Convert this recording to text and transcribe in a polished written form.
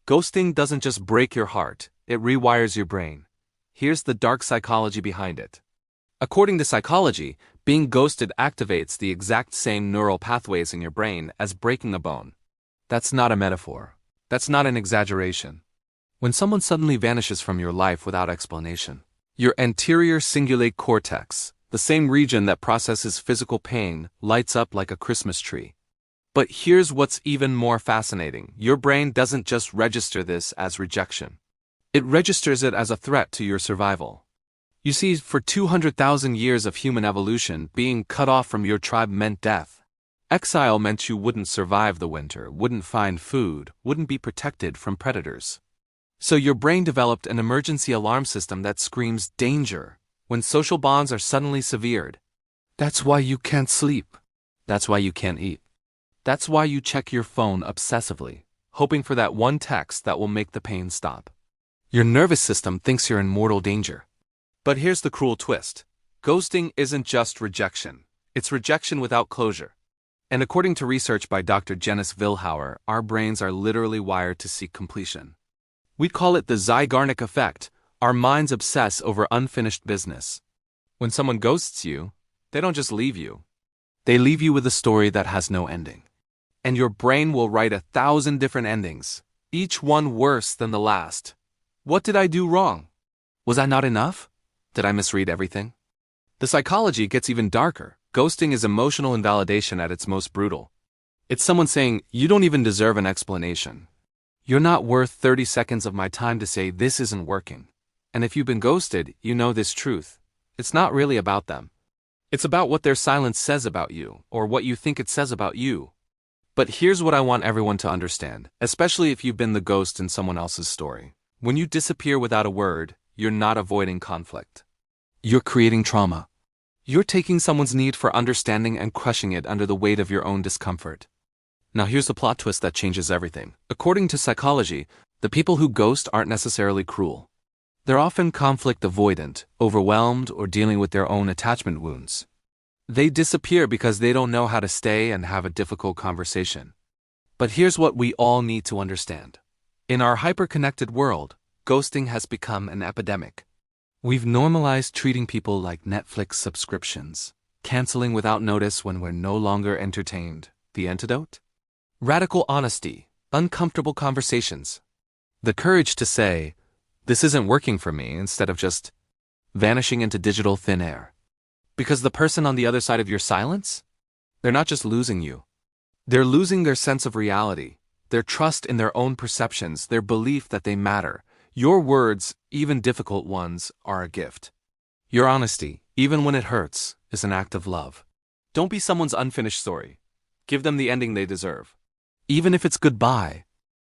Ghosting doesn't just break your heart, it rewires your brain. Here's the dark psychology behind it. According to psychology, being ghosted activates the exact same neural pathways in your brain as breaking a bone. That's not a metaphor. That's not an exaggeration. When someone suddenly vanishes from your life without explanation, your anterior cingulate cortex, the same region that processes physical pain, lights up like a Christmas tree. But here's what's even more fascinating. Your brain doesn't just register this as rejection. It registers it as a threat to your survival. You see, for 200,000 years of human evolution, being cut off from your tribe meant death. Exile meant you wouldn't survive the winter, wouldn't find food, wouldn't be protected from predators. So your brain developed an emergency alarm system that screams danger when social bonds are suddenly severed. That's why you can't sleep. That's why you can't eat. That's why you check your phone obsessively, hoping for that one text that will make the pain stop. Your nervous system thinks you're in mortal danger. But here's the cruel twist. Ghosting isn't just rejection. It's rejection without closure. And according to research by Dr. Janice Vilhauer, our brains are literally wired to seek completion. We call it the Zeigarnik Effect. Our minds obsess over unfinished business. When someone ghosts you, they don't just leave you. They leave you with a story that has no ending. And your brain will write 1,000 different endings, each one worse than the last. What did I do wrong? Was I not enough? Did I misread everything? The psychology gets even darker. Ghosting is emotional invalidation at its most brutal. It's someone saying, you don't even deserve an explanation. You're not worth 30 seconds of my time to say this isn't working. And if you've been ghosted, you know this truth. It's not really about them. It's about what their silence says about you, or what you think it says about you. But here's what I want everyone to understand, especially if you've been the ghost in someone else's story. When you disappear without a word, you're not avoiding conflict. You're creating trauma. You're taking someone's need for understanding and crushing it under the weight of your own discomfort. Now here's the plot twist that changes everything. According to psychology, the people who ghost aren't necessarily cruel. They're often conflict avoidant, overwhelmed, or dealing with their own attachment wounds. They disappear because they don't know how to stay and have a difficult conversation. But here's what we all need to understand. In our hyper-connected world, ghosting has become an epidemic. We've normalized treating people like Netflix subscriptions, canceling without notice when we're no longer entertained. The antidote? Radical honesty, uncomfortable conversations. The courage to say, this isn't working for me, instead of just vanishing into digital thin air. Because the person on the other side of your silence? They're not just losing you. They're losing their sense of reality, their trust in their own perceptions, their belief that they matter. Your words, even difficult ones, are a gift. Your honesty, even when it hurts, is an act of love. Don't be someone's unfinished story. Give them the ending they deserve. Even if it's goodbye,